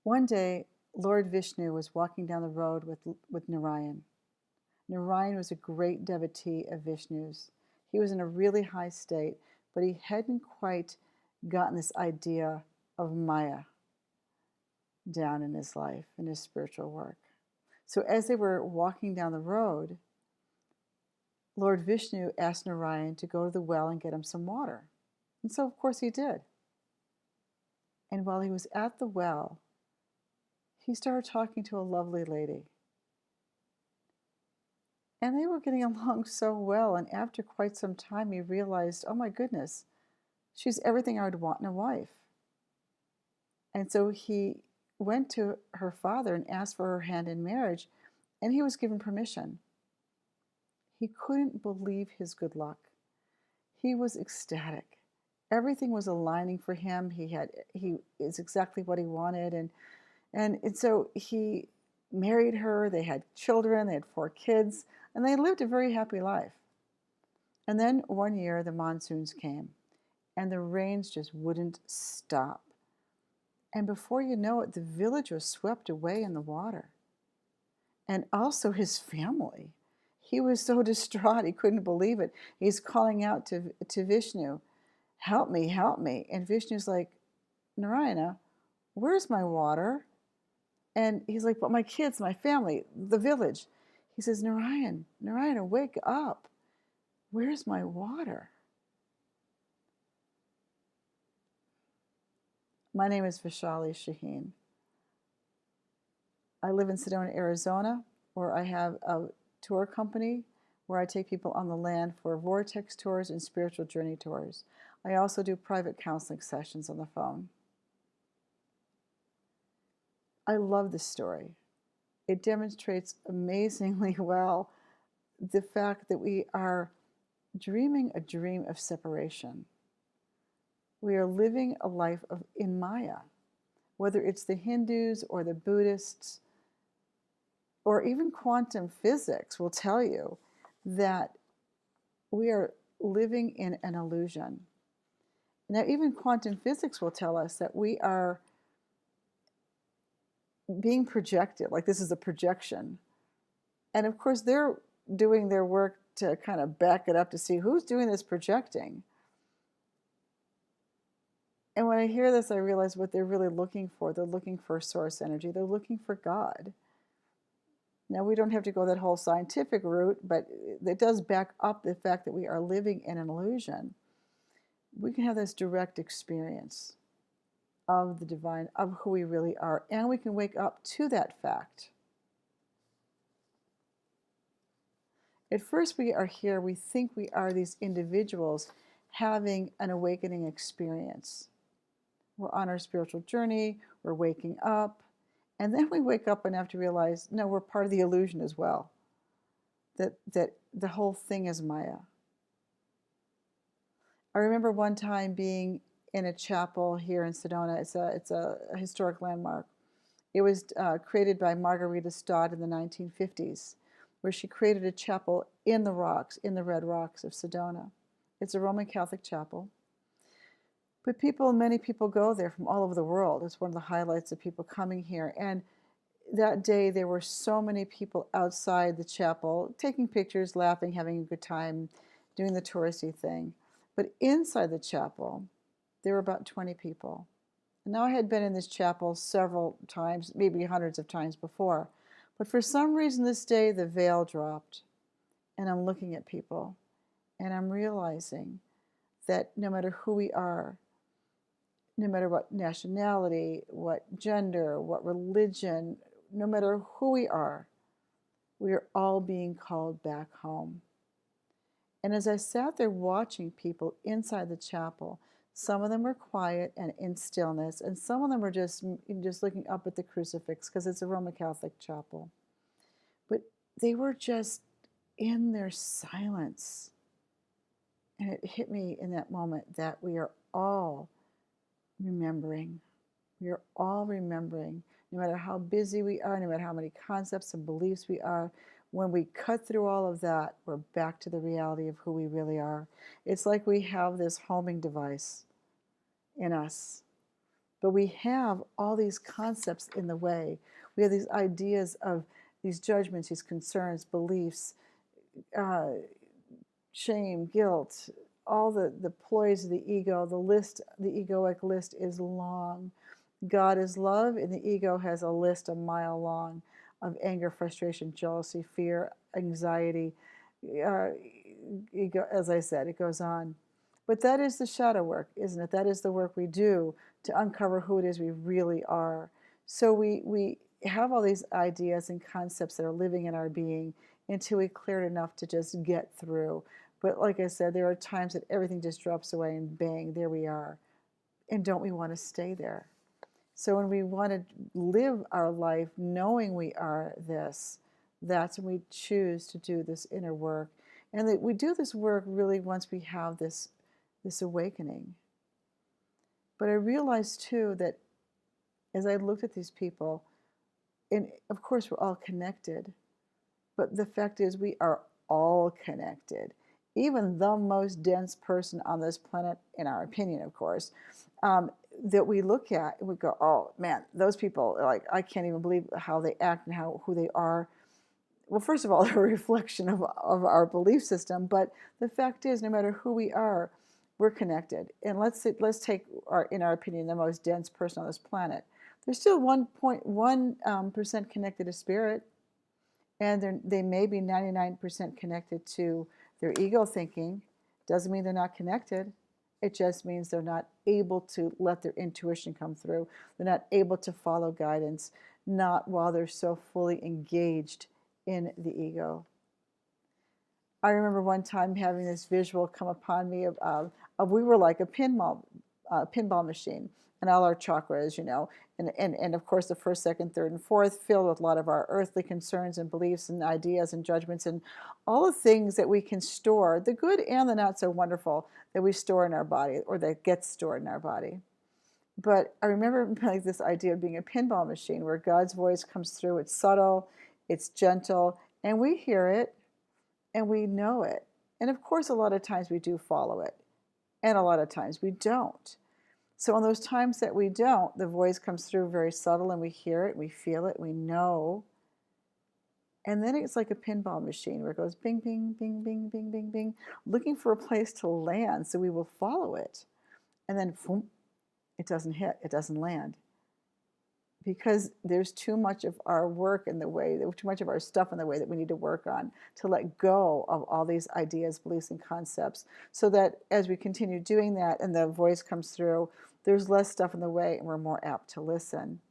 One day, Lord Vishnu was walking down the road with Narayan. Narayan was a great devotee of Vishnu's. He was in a really high state, but he hadn't quite gotten this idea of Maya down in his life, in his spiritual work. So as they were walking down the road, Lord Vishnu asked Narayan to go to the well and get him some water. And so, of course, he did. And while he was at the well, he started talking to a lovely lady. And they were getting along so well. And after quite some time, he realized, oh my goodness, she's everything I would want in a wife. And so he went to her father and asked for her hand in marriage, and he was given permission. He couldn't believe his good luck. He was ecstatic. Everything was aligning for him. He is exactly what he wanted, and so he married her. They had children. They had 4 kids, and they lived a very happy life. And then one year the monsoons came, and the rains just wouldn't stop. And before you know it, the village was swept away in the water. And also his family. He was so distraught, he couldn't believe it. He's calling out to Vishnu, help me, help me. And Vishnu's like, Narayana, where's my water? And he's like, but my kids, my family, the village. He says, Narayana, wake up. Where's my water? My name is Vishali Shahin. I live in Sedona, Arizona, where I have a tour company where I take people on the land for vortex tours and spiritual journey tours. I also do private counseling sessions on the phone. I love this story. It demonstrates amazingly well the fact that we are dreaming a dream of separation. We are living a life in Maya, whether it's the Hindus or the Buddhists, or even quantum physics will tell you that we are living in an illusion. Now, even quantum physics will tell us that we are being projected, like this is a projection. And of course, they're doing their work to kind of back it up to see who's doing this projecting. And when I hear this, I realize what they're really looking for. They're looking for source energy. They're looking for God. Now, we don't have to go that whole scientific route, but it does back up the fact that we are living in an illusion. We can have this direct experience of the divine, of who we really are, and we can wake up to that fact. At first, we are here, we think we are these individuals having an awakening experience. We're on our spiritual journey, we're waking up, and then we wake up enough to realize, no, we're part of the illusion as well. That the whole thing is Maya. I remember one time being in a chapel here in Sedona. It's a historic landmark. It was created by Margarita Stott in the 1950s, where she created a chapel in the rocks, in the red rocks of Sedona. It's a Roman Catholic chapel. But many people go there from all over the world. It's one of the highlights of people coming here. And that day, there were so many people outside the chapel, taking pictures, laughing, having a good time, doing the touristy thing. But inside the chapel, there were about 20 people. And now I had been in this chapel several times, maybe hundreds of times before. But for some reason this day, the veil dropped. And I'm looking at people. And I'm realizing that no matter who we are, no matter what nationality, what gender, what religion, no matter who we are all being called back home. And as I sat there watching people inside the chapel, some of them were quiet and in stillness, and some of them were just looking up at the crucifix because it's a Roman Catholic chapel. But they were just in their silence. And it hit me in that moment that we are all remembering. We are all remembering, no matter how busy we are, no matter how many concepts and beliefs we are. When we cut through all of that, we're back to the reality of who we really are. It's like we have this homing device in us. But we have all these concepts in the way. We have these ideas of these judgments, these concerns, beliefs, uh, shame, guilt, all the ploys of the ego. The egoic list is long. God is love, and the ego has a list a mile long of anger, frustration, jealousy, fear, anxiety. Uh, Ego, as I said, it goes on. But that is the shadow work, isn't it? That is the work we do to uncover who it is we really are. So we have all these ideas and concepts that are living in our being until we clear it enough to just get through. But like I said, there are times that everything just drops away and bang, there we are. And don't we want to stay there? So when we want to live our life knowing we are this, that's when we choose to do this inner work. And that we do this work really once we have this awakening. But I realized too that as I looked at these people, and of course we're all connected, but the fact is we are all connected. Even the most dense person on this planet, in our opinion, of course, that we look at and we go, oh man, those people, like, I can't even believe how they act and who they are. Well, first of all, they're a reflection of our belief system, but the fact is, no matter who we are, we're connected. And let's take, in our opinion, the most dense person on this planet. They're still 1.1% connected to spirit, and they may be 99% connected to their ego thinking. Doesn't mean they're not connected. It just means they're not able to let their intuition come through. They're not able to follow guidance, not while they're so fully engaged in the ego. I remember one time having this visual come upon me of we were like a pinball machine, and all our chakras, and of course the first, second, third, and fourth filled with a lot of our earthly concerns and beliefs and ideas and judgments and all the things that we can store, the good and the not so wonderful, that we store in our body or that gets stored in our body. But I remember like this idea of being a pinball machine where God's voice comes through. It's subtle, it's gentle, and we hear it and we know it. And of course, a lot of times we do follow it, and a lot of times we don't. So on those times that we don't, the voice comes through very subtle and we hear it, we feel it, we know. And then it's like a pinball machine where it goes bing, bing, bing, bing, bing, bing, bing, looking for a place to land, so we will follow it. And then boom, it doesn't hit, it doesn't land. Because there's too much of our work in the way, too much of our stuff in the way that we need to work on to let go of all these ideas, beliefs, and concepts, so that as we continue doing that and the voice comes through, there's less stuff in the way and we're more apt to listen.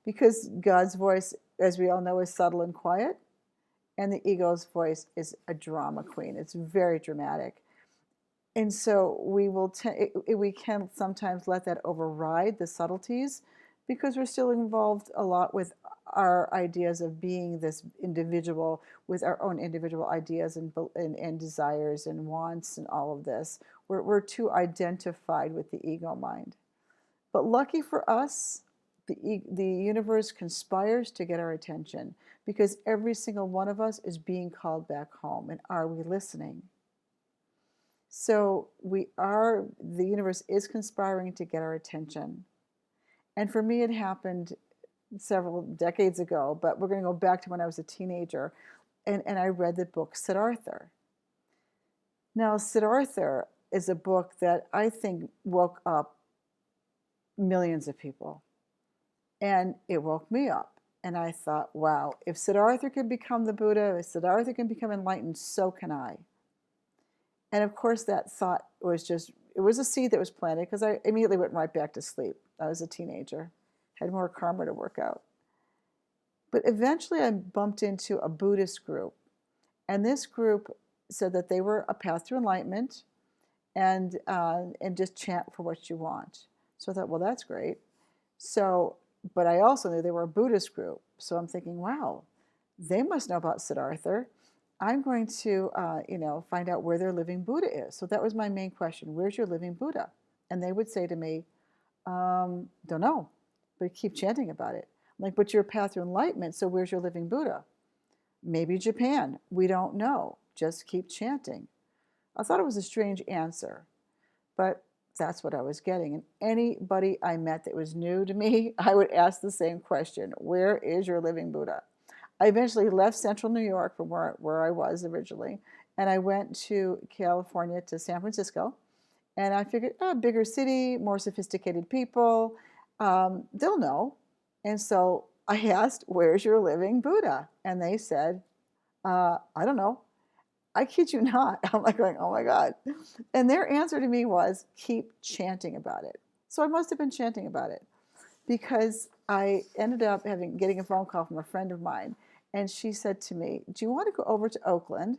Because God's voice, as we all know, is subtle and quiet, and the ego's voice is a drama queen. It's very dramatic. And so we can sometimes let that override the subtleties, because we're still involved a lot with our ideas of being this individual with our own individual ideas and desires and wants and all of this. We're too identified with the ego mind. But lucky for us, the universe conspires to get our attention, because every single one of us is being called back home. And are we listening? So the universe is conspiring to get our attention. And for me, it happened several decades ago, but we're going to go back to when I was a teenager, and I read the book Siddhartha. Now, Siddhartha is a book that I think woke up millions of people, and it woke me up. And I thought, wow, if Siddhartha can become the Buddha, if Siddhartha can become enlightened, so can I. And of course, that thought was it was a seed that was planted, because I immediately went right back to sleep. I was a teenager, had more karma to work out. But eventually I bumped into a Buddhist group, and this group said that they were a path to enlightenment, and just chant for what you want. So I thought, well, that's great. So, but I also knew they were a Buddhist group. So I'm thinking, wow, they must know about Siddhartha. I'm going to, find out where their living Buddha is. So that was my main question. Where's your living Buddha? And they would say to me, don't know, but keep chanting about it. I'm like, but you're a path to enlightenment, so where's your living Buddha? Maybe Japan. We don't know. Just keep chanting. I thought it was a strange answer, but That's what I was getting. And anybody I met that was new to me, I would ask the same question: where is your living Buddha? I eventually left central New York from where I was originally, and I went to California, to San Francisco. And I figured, oh, bigger city, more sophisticated people, they'll know. And so I asked, where's your living Buddha? And they said, I don't know. I kid you not. I'm like going, oh my God. And their answer to me was, keep chanting about it. So I must have been chanting about it, because I ended up getting a phone call from a friend of mine. And she said to me, do you want to go over to Oakland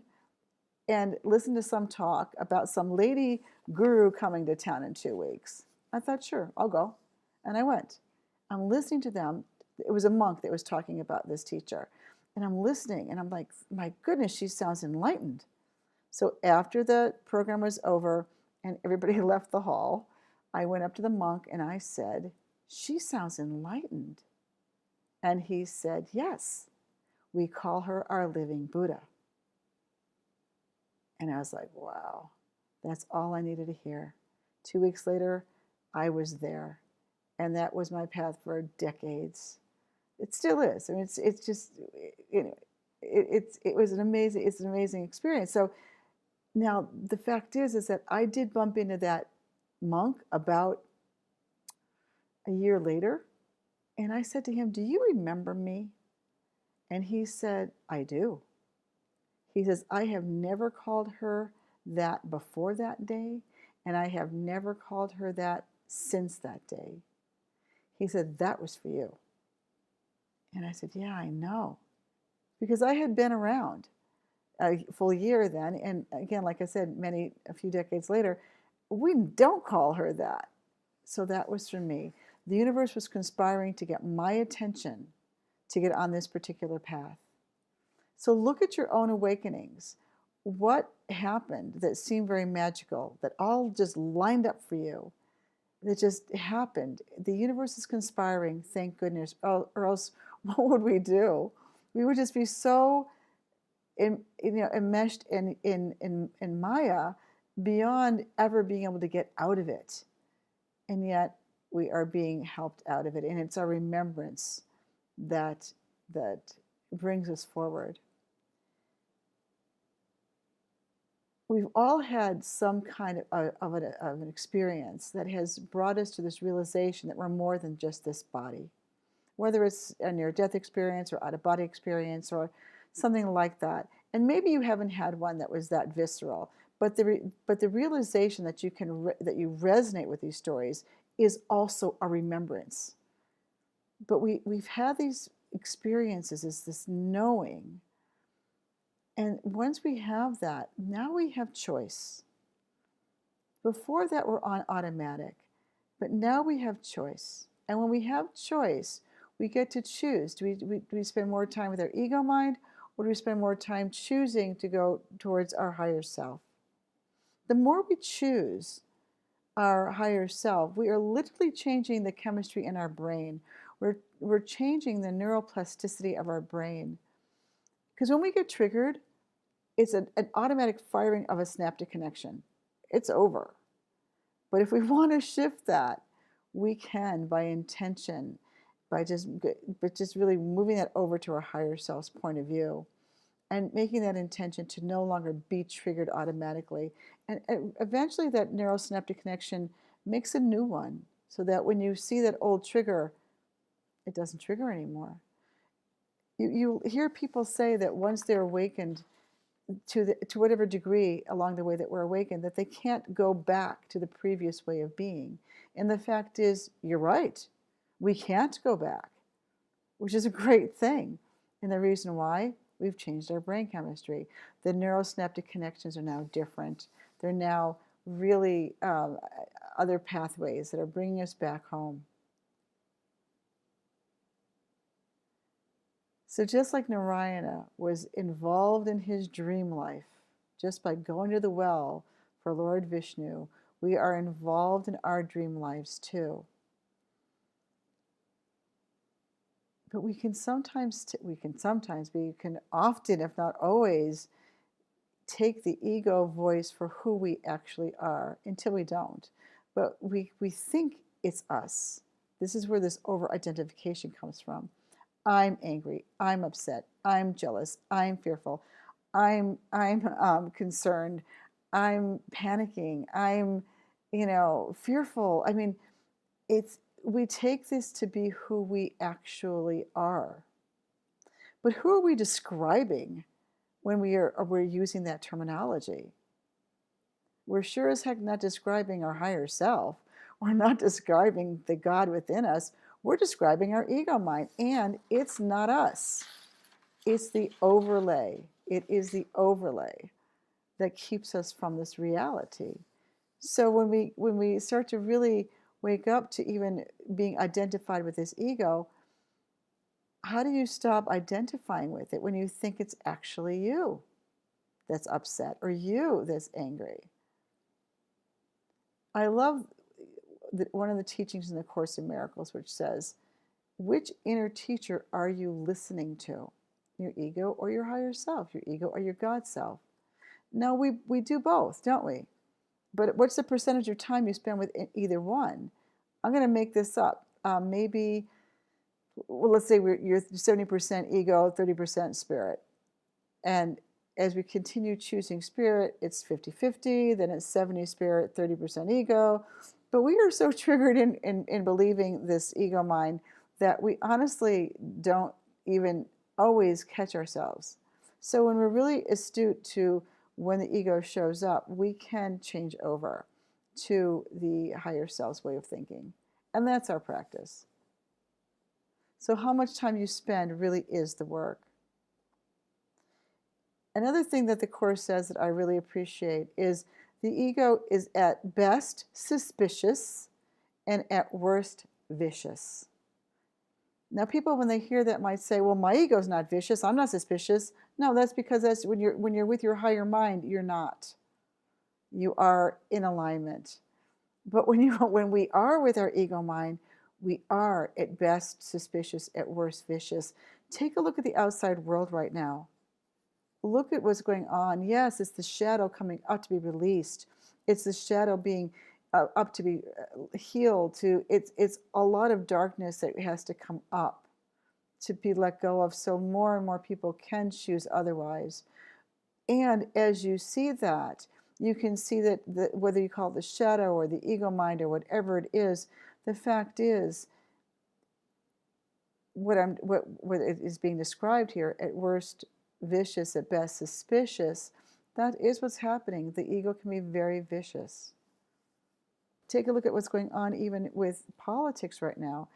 and listen to some talk about some lady guru coming to town in 2 weeks? I thought, sure, I'll go. And I went. I'm listening to them. It was a monk that was talking about this teacher. And I'm listening, and I'm like, my goodness, she sounds enlightened. So after the program was over and everybody left the hall, I went up to the monk and I said, she sounds enlightened. And he said, yes, we call her our living Buddha. And I was like, wow, that's all I needed to hear. 2 weeks later, I was there. And that was my path for decades. It still is. I mean, it's just, you know, it was an amazing experience. So now the fact is that I did bump into that monk about a year later. And I said to him, do you remember me? And he said, I do. He says, I have never called her that before that day, and I have never called her that since that day. He said, that was for you. And I said, yeah, I know. Because I had been around a full year then. And again, like I said, a few decades later, we don't call her that. So that was for me. The universe was conspiring to get my attention to get on this particular path. So look at your own awakenings. What happened that seemed very magical, that all just lined up for you, that just happened? The universe is conspiring, thank goodness, or else what would we do? We would just be so enmeshed in Maya beyond ever being able to get out of it. And yet we are being helped out of it. And it's our remembrance that brings us forward. We've all had some kind of an experience that has brought us to this realization that we're more than just this body. Whether it's a near-death experience or out-of-body experience or something like that. And maybe you haven't had one that was that visceral, but the realization that you resonate with these stories is also a remembrance. But we've had these experiences as this knowing. And once we have that, now we have choice. Before that, we're on automatic. But now we have choice. And when we have choice, we get to choose. Do we spend more time with our ego mind, or do we spend more time choosing to go towards our higher self? The more we choose our higher self, we are literally changing the chemistry in our brain. We're changing the neuroplasticity of our brain. Because when we get triggered, it's an automatic firing of a synaptic connection. It's over. But if we want to shift that, we can by intention, by just really moving that over to our higher self's point of view and making that intention to no longer be triggered automatically. And eventually that neurosynaptic connection makes a new one so that when you see that old trigger, it doesn't trigger anymore. You hear people say that once they're awakened to whatever degree along the way that we're awakened, that they can't go back to the previous way of being. And the fact is, you're right. We can't go back, which is a great thing. And the reason why, we've changed our brain chemistry. The neurosynaptic connections are now different. They're now really other pathways that are bringing us back home. So just like Narayana was involved in his dream life, just by going to the well for Lord Vishnu, we are involved in our dream lives too. But we can often, if not always, take the ego voice for who we actually are until we don't. but we think it's us. This is where this over-identification comes from. I'm angry, I'm upset, I'm jealous, I'm fearful, I'm concerned, I'm panicking, I'm, fearful. I mean, we take this to be who we actually are. But who are we describing when we're using that terminology? We're sure as heck not describing our higher self. We're not describing the God within us. We're describing our ego mind, and it's not us. It's the overlay. It is the overlay that keeps us from this reality. So when we start to really wake up to even being identified with this ego, how do you stop identifying with it when you think it's actually you that's upset or you that's angry? I love one of the teachings in the Course in Miracles, which says, which inner teacher are you listening to? Your ego or your higher self? Your ego or your God self? Now, we do both, don't we? But what's the percentage of time you spend with either one? I'm going to make this up. Maybe, well, let's say you're 70% ego, 30% spirit. And as we continue choosing spirit, it's 50-50, then it's 70 spirit, 30% ego. But we are so triggered in believing this ego mind that we honestly don't even always catch ourselves. So when we're really astute to when the ego shows up, we can change over to the higher self's way of thinking. And that's our practice. So how much time you spend really is the work. Another thing that the Course says that I really appreciate is the ego is at best suspicious and at worst vicious. Now, people, when they hear that, might say, well, my ego's not vicious, I'm not suspicious. No, that's because that's when you're with your higher mind, you're not. You are in alignment. But when we are with our ego mind, we are at best suspicious, at worst vicious. Take a look at the outside world right now. Look at what's going on. Yes, it's the shadow coming up to be released. It's the shadow being up to be healed. It's a lot of darkness that has to come up to be let go of, so more and more people can choose otherwise. And as you see that, you can see that whether you call it the shadow or the ego mind or whatever it is, the fact is, what is being described here, at worst vicious, at best suspicious, that is what's happening. The ego can be very vicious. Take a look at what's going on even with politics right now.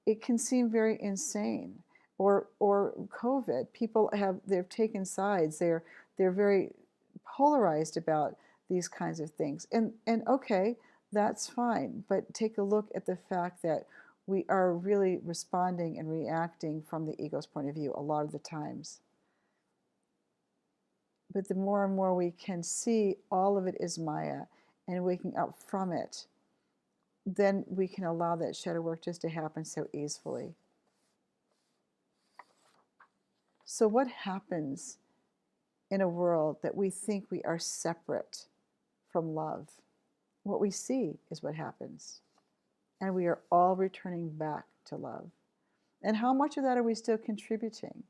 It can seem very insane. Or COVID. People they've taken sides. They're very polarized about these kinds of things. And okay, that's fine. But take a look at the fact that we are really responding and reacting from the ego's point of view a lot of the times. But the more and more we can see all of it is Maya and waking up from it, then we can allow that shadow work just to happen so easily. So what happens in a world that we think we are separate from love? What we see is what happens. And we are all returning back to love. And how much of that are we still contributing?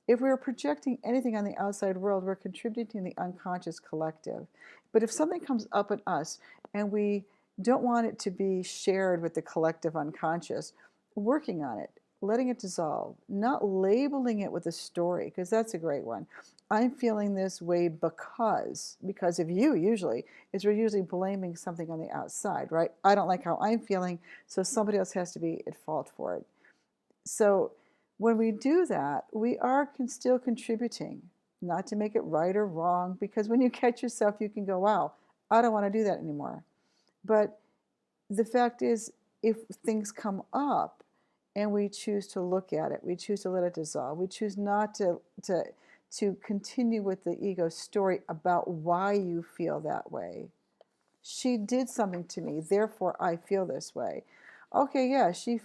If we're projecting anything on the outside world, we're contributing to the unconscious collective. But if something comes up in us and we don't want it to be shared with the collective unconscious, working on it, letting it dissolve, not labeling it with a story, because that's a great one. I'm feeling this way because of you, usually, is we're usually blaming something on the outside, right? I don't like how I'm feeling, so somebody else has to be at fault for it. So when we do that, we are still contributing, not to make it right or wrong, because when you catch yourself, you can go, wow, I don't want to do that anymore. But the fact is, if things come up and we choose to look at it, we choose to let it dissolve, we choose not to continue with the ego story about why you feel that way. She did something to me, therefore I feel this way. Okay, yeah, she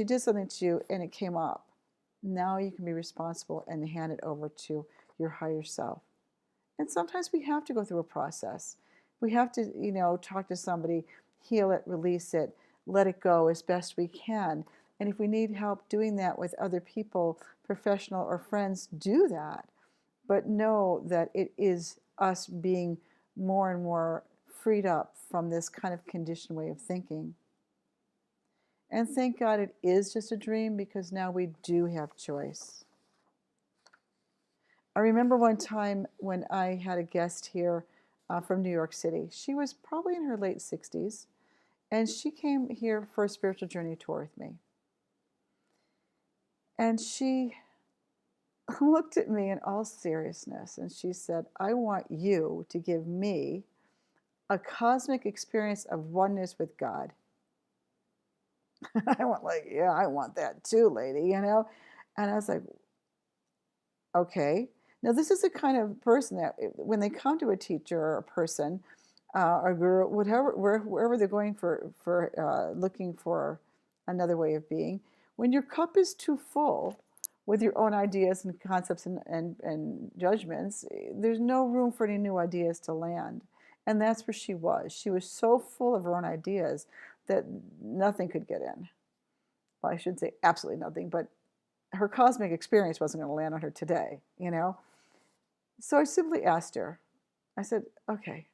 did something to you and it came up. Now you can be responsible and hand it over to your higher self. And sometimes we have to go through a process. We have to, talk to somebody, heal it, release it, let it go as best we can. And if we need help doing that with other people, professional or friends, do that. But know that it is us being more and more freed up from this kind of conditioned way of thinking. And thank God it is just a dream, because now we do have choice. I remember one time when I had a guest here from New York City. She was probably in her late 60s, and she came here for a spiritual journey tour with me. And she looked at me in all seriousness, and she said, I want you to give me a cosmic experience of oneness with God. I went like, yeah, I want that too, lady, you know? And I was like, okay. Now, this is the kind of person that when they come to a teacher or a person, or guru, whatever, wherever they're going for looking for another way of being, when your cup is too full with your own ideas and concepts and judgments, there's no room for any new ideas to land. And that's where she was. She was so full of her own ideas that nothing could get in. Well, I shouldn't say absolutely nothing, but her cosmic experience wasn't going to land on her today, you know? So I simply asked her, I said, okay,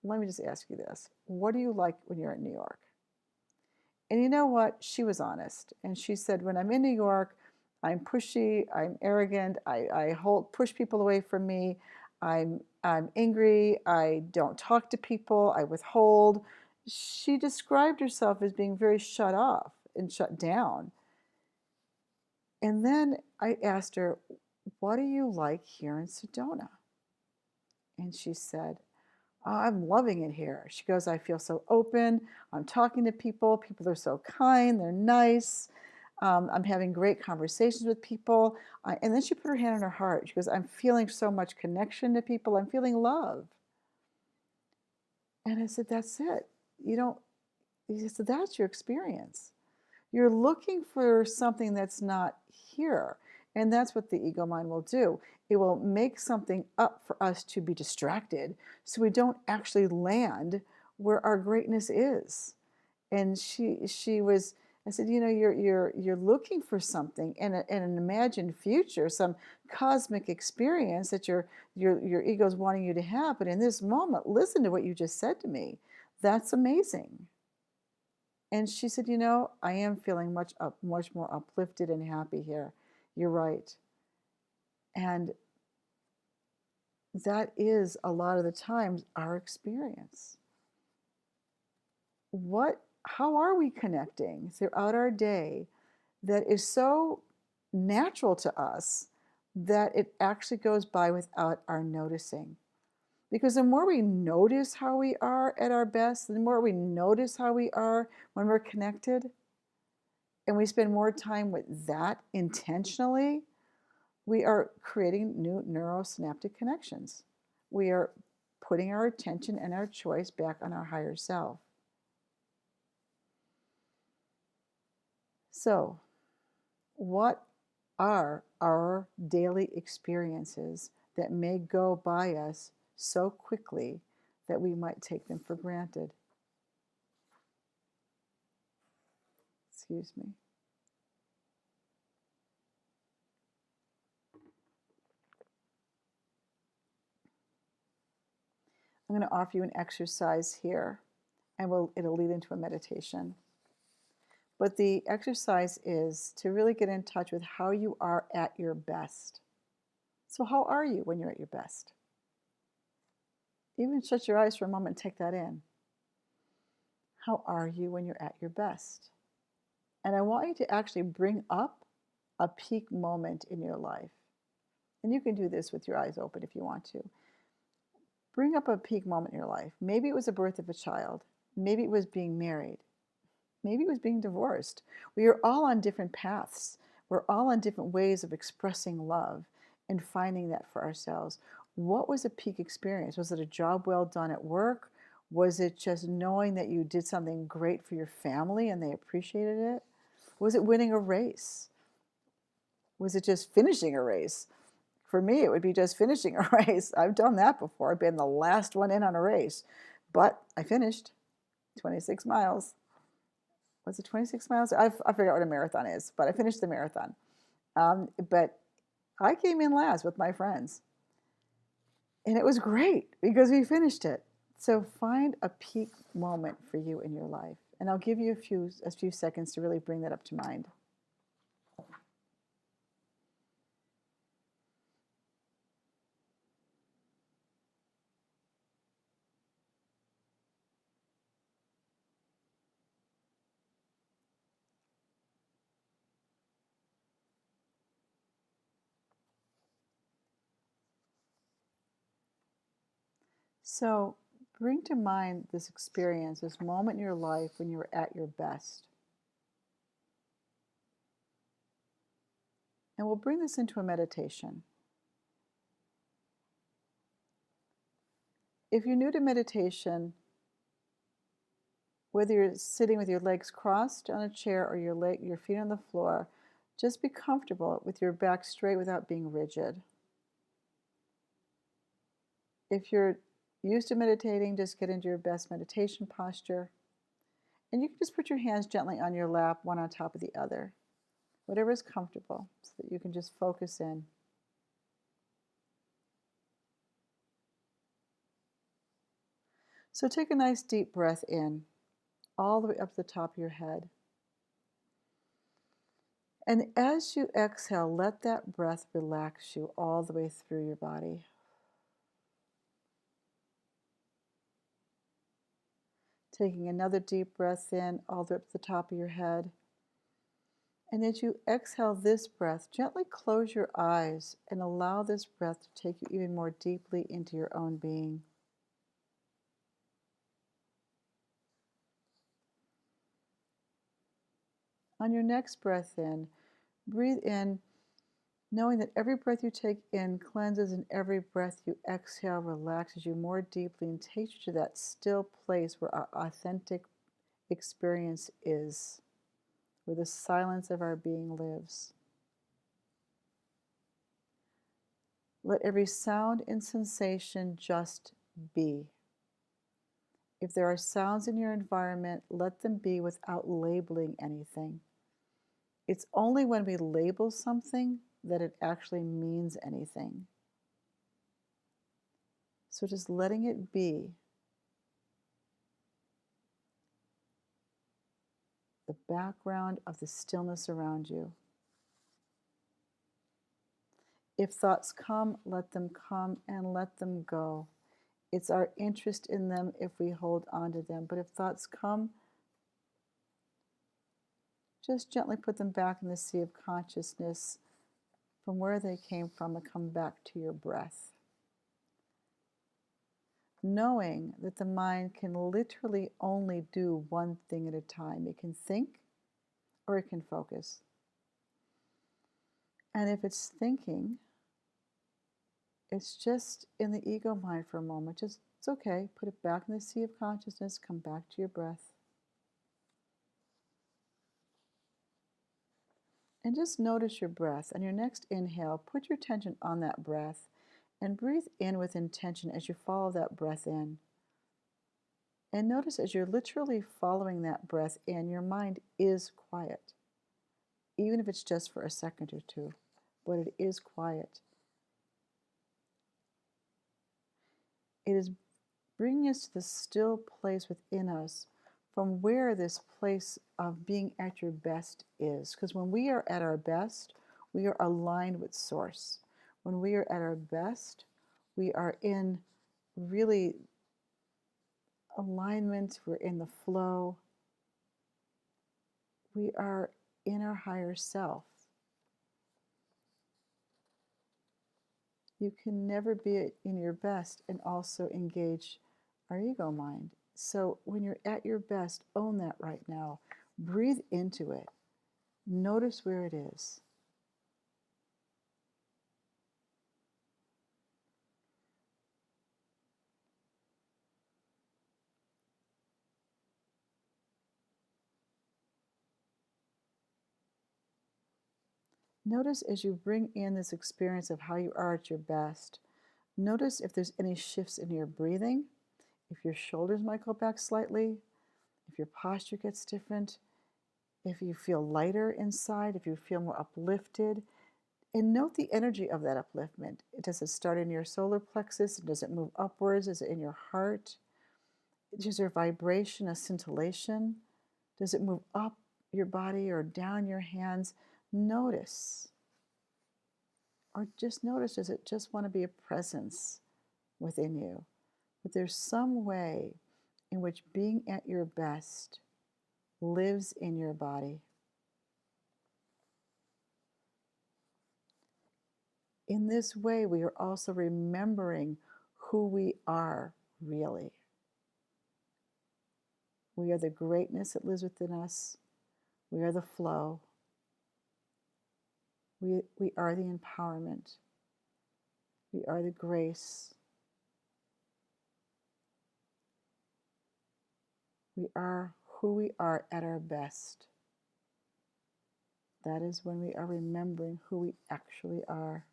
let me just ask you this. What do you like when you're in New York? And you know what? She was honest. And she said, when I'm in New York, I'm pushy, I'm arrogant, I push people away from me, I'm angry, I don't talk to people, I withhold. She described herself as being very shut off and shut down. And then I asked her, what do you like here in Sedona? And she said, oh, I'm loving it here. She goes, I feel so open. I'm talking to people. People are so kind. They're nice. I'm having great conversations with people. And then she put her hand on her heart. She goes, I'm feeling so much connection to people. I'm feeling love. And I said, that's it. You don't, he said, that's your experience. You're looking for something that's not here. And that's what the ego mind will do. It will make something up for us to be distracted so we don't actually land where our greatness is. And she was, I said, you know, you're looking for something in an imagined future, some cosmic experience that your ego's wanting you to have. But in this moment, listen to what you just said to me. That's amazing. And she said, you know, I am feeling much more uplifted and happy here. You're right. And that is a lot of the times our experience. How are we connecting throughout our day that is so natural to us that it actually goes by without our noticing? Because the more we notice how we are at our best, the more we notice how we are when we're connected, and we spend more time with that intentionally, we are creating new neurosynaptic connections. We are putting our attention and our choice back on our higher self. So, what are our daily experiences that may go by us so quickly that we might take them for granted? Excuse me. I'm going to offer you an exercise here, and it'll lead into a meditation. But the exercise is to really get in touch with how you are at your best. So how are you when you're at your best? Even shut your eyes for a moment and take that in. How are you when you're at your best? And I want you to actually bring up a peak moment in your life. And you can do this with your eyes open if you want to. Bring up a peak moment in your life. Maybe it was the birth of a child. Maybe it was being married. Maybe it was being divorced. We are all on different paths. We're all on different ways of expressing love and finding that for ourselves. What was a peak experience? Was it a job well done at work? Was it just knowing that you did something great for your family and they appreciated it? Was it winning a race? Was it just finishing a race? For me, it would be just finishing a race. I've done that before. I've been the last one in on a race, but I finished. 26 miles. Was it 26 miles? I forget what a marathon is, but I finished the marathon. But I came in last with my friends. And it was great because we finished it. So find a peak moment for you in your life. And I'll give you a few seconds to really bring that up to mind. So bring to mind this experience, this moment in your life when you were at your best. And we'll bring this into a meditation. If you're new to meditation, whether you're sitting with your legs crossed on a chair or your feet on the floor, just be comfortable with your back straight without being rigid. If you're used to meditating, just get into your best meditation posture. And you can just put your hands gently on your lap, one on top of the other, whatever is comfortable, so that you can just focus in. So take a nice deep breath in, all the way up to the top of your head. And as you exhale, let that breath relax you all the way through your body. Taking another deep breath in, all the way up to the top of your head. And as you exhale this breath, gently close your eyes and allow this breath to take you even more deeply into your own being. On your next breath in, breathe in, knowing that every breath you take in cleanses and every breath you exhale relaxes you more deeply and takes you to that still place where our authentic experience is, where the silence of our being lives. Let every sound and sensation just be. If there are sounds in your environment, let them be without labeling anything. It's only when we label something that it actually means anything. So just letting it be. The background of the stillness around you. If thoughts come, let them come and let them go. It's our interest in them if we hold on to them. But if thoughts come, just gently put them back in the sea of consciousness from where they came from and come back to your breath. Knowing that the mind can literally only do one thing at a time. It can think or it can focus. And if it's thinking, it's just in the ego mind for a moment. Just, it's okay. Put it back in the sea of consciousness. Come back to your breath. And just notice your breath. On your next inhale, put your attention on that breath and breathe in with intention as you follow that breath in. And notice as you're literally following that breath in, your mind is quiet. Even if it's just for a second or two, but it is quiet. It is bringing us to the still place within us from where this place of being at your best is. Because when we are at our best, we are aligned with Source. When we are at our best, we are in really alignment, we're in the flow, we are in our higher self. You can never be in your best and also engage our ego mind. So when you're at your best, own that right now. Breathe into it. Notice where it is. Notice as you bring in this experience of how you are at your best, notice if there's any shifts in your breathing, if your shoulders might go back slightly, if your posture gets different, if you feel lighter inside, if you feel more uplifted. And note the energy of that upliftment. Does it start in your solar plexus? Does it move upwards? Is it in your heart? Is there vibration, a scintillation? Does it move up your body or down your hands? Notice. Or just notice, does it just want to be a presence within you? But there's some way in which being at your best lives in your body. In this way, we are also remembering who we are really. We are the greatness that lives within us. We are the flow. We are the empowerment. We are the grace. We are who we are at our best. That is when we are remembering who we actually are.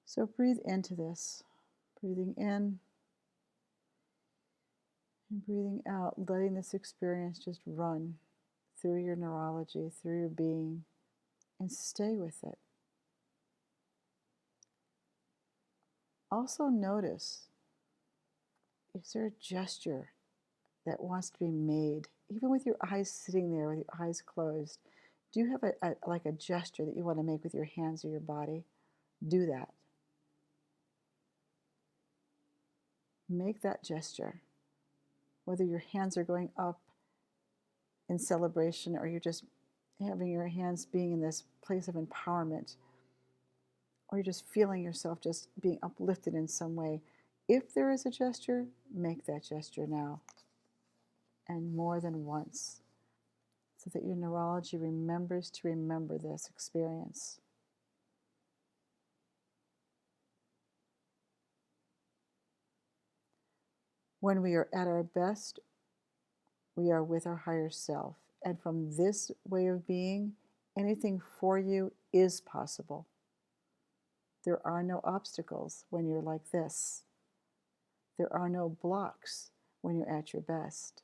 So breathe into this, breathing in and breathing out, letting this experience just run through your neurology, through your being, and stay with it. Also notice, is there a gesture that wants to be made, even with your eyes sitting there, with your eyes closed? Do you have like a gesture that you want to make with your hands or your body? Do that. Make that gesture. Whether your hands are going up in celebration or you're just having your hands being in this place of empowerment, or you're just feeling yourself just being uplifted in some way. If there is a gesture, make that gesture now, and more than once, so that your neurology remembers to remember this experience. When we are at our best, we are with our higher self. And from this way of being, anything for you is possible. There are no obstacles when you're like this. There are no blocks when you're at your best.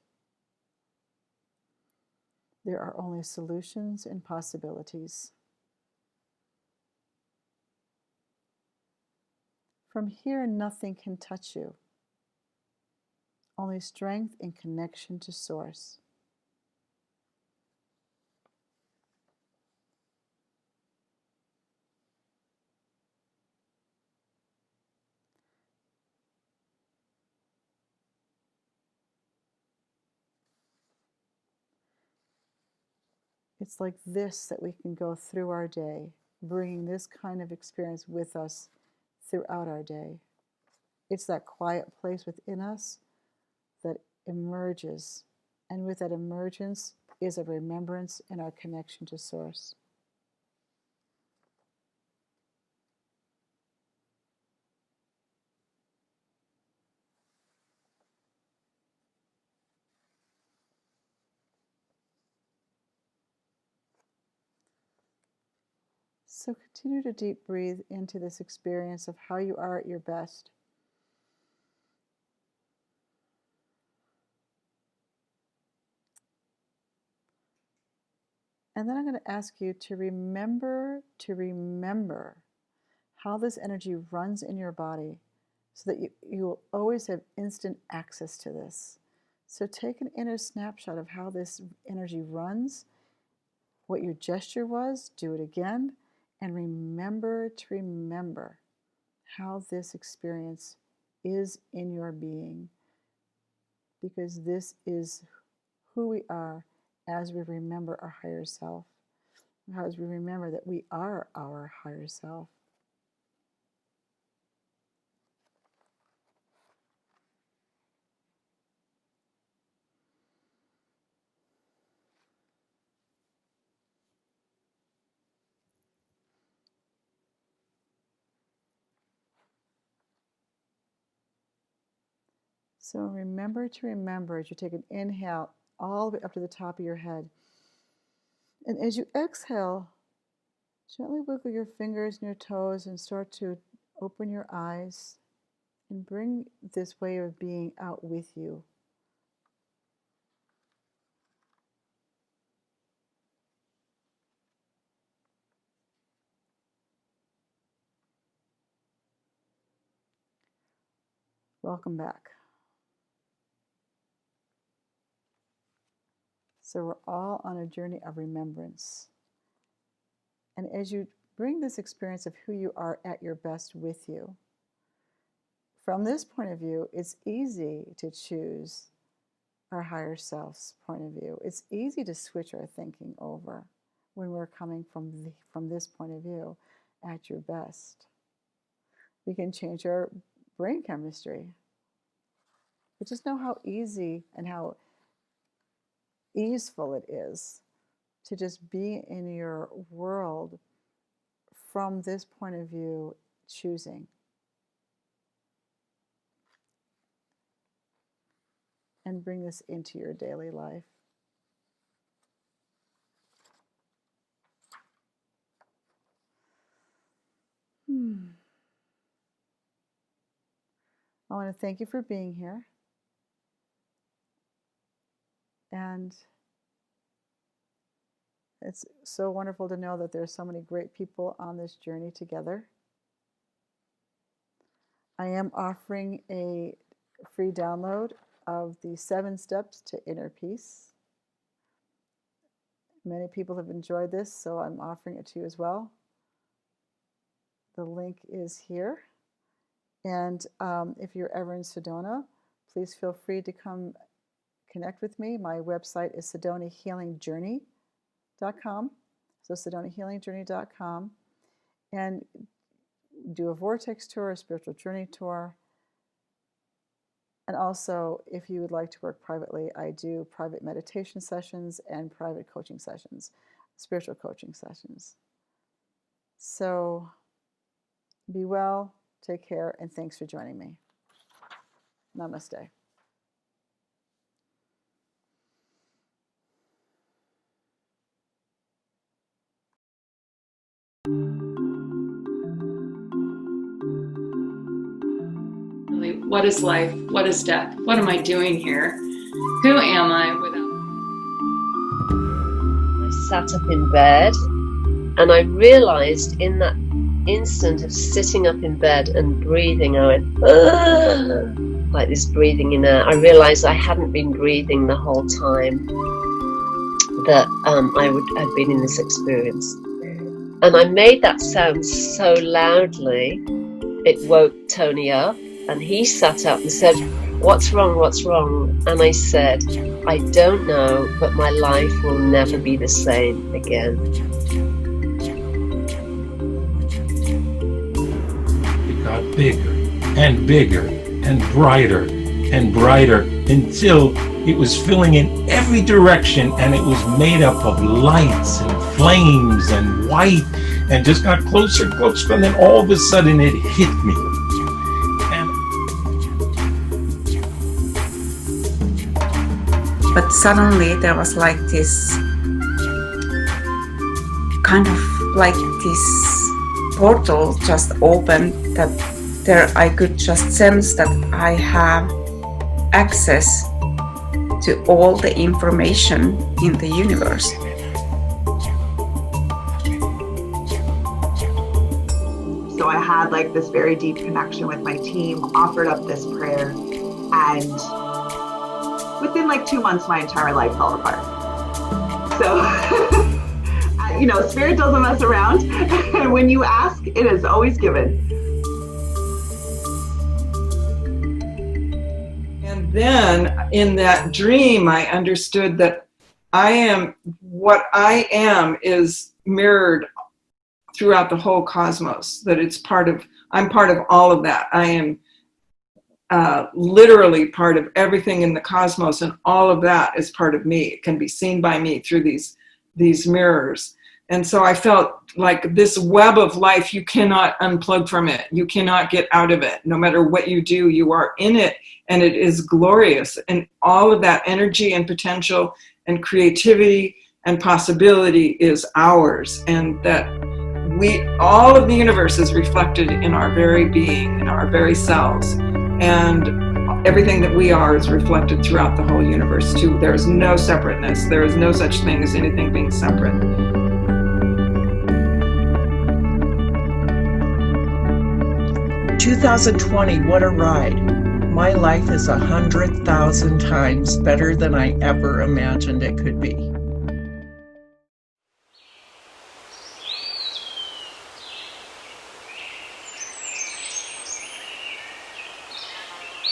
There are only solutions and possibilities. From here, nothing can touch you. Only strength and connection to Source. It's like this that we can go through our day, bringing this kind of experience with us throughout our day. It's that quiet place within us that emerges, and with that emergence is a remembrance and our connection to Source. So continue to deep breathe into this experience of how you are at your best. And then I'm going to ask you to remember how this energy runs in your body so that you will always have instant access to this. So take an inner snapshot of how this energy runs, what your gesture was, do it again, and remember to remember how this experience is in your being, because this is who we are as we remember our higher self, as we remember that we are our higher self. So remember to remember as you take an inhale all the way up to the top of your head. And as you exhale, Gently wiggle your fingers and your toes and start to open your eyes and bring this way of being out with you. Welcome back. So we're all on a journey of remembrance. And as you bring this experience of who you are at your best with you, from this point of view, it's easy to choose our higher self's point of view. It's easy to switch our thinking over when we're coming from this point of view at your best. We can change our brain chemistry. But just know how easy and how easeful it is to just be in your world from this point of view, choosing. And bring this into your daily life. I want to thank you for being here. And it's so wonderful to know that there's so many great people on this journey together. I am offering a free download of the 7 Steps to Inner Peace. Many people have enjoyed this, so I'm offering it to you as well. The link is here. And if you're ever in Sedona, please feel free to come connect with me. My website is sedonahealingjourney.com. So sedonahealingjourney.com. And do a vortex tour, a spiritual journey tour. And also, if you would like to work privately, I do private meditation sessions and private coaching sessions, spiritual coaching sessions. So be well, take care, and thanks for joining me. Namaste. What is life? What is death? What am I doing here? Who am I without? I sat up in bed and I realized in that instant of sitting up in bed and breathing, I went, like this breathing in air. I realized I hadn't been breathing the whole time that I would have been in this experience. And I made that sound so loudly, it woke Tony up. And he sat up and said, "What's wrong? What's wrong?" And I said, "I don't know, but my life will never be the same again." It got bigger and bigger and brighter until it was filling in every direction, and it was made up of lights and flames and white, and just got closer and closer, and then all of a sudden it hit me. But suddenly there was like this kind of like this portal just opened, that there I could just sense that I have access to all the information in the universe. So I had like this very deep connection with my team, offered up this prayer, and within like 2 months, my entire life fell apart. So, Spirit doesn't mess around. And when you ask, it is always given. And then in that dream, I understood that what I am is mirrored throughout the whole cosmos, that I'm part of all of that. I am literally part of everything in the cosmos, and all of that is part of me. It can be seen by me through these mirrors. And so I felt like this web of life, you cannot unplug from it. You cannot get out of it. No matter what you do, you are in it, and it is glorious. And all of that energy and potential and creativity and possibility is ours. And that all of the universe is reflected in our very being, in our very selves, and everything that we are is reflected throughout the whole universe too. There is no separateness. There is no such thing as anything being separate. 2020, what a ride. My life is 100,000 times better than I ever imagined it could be.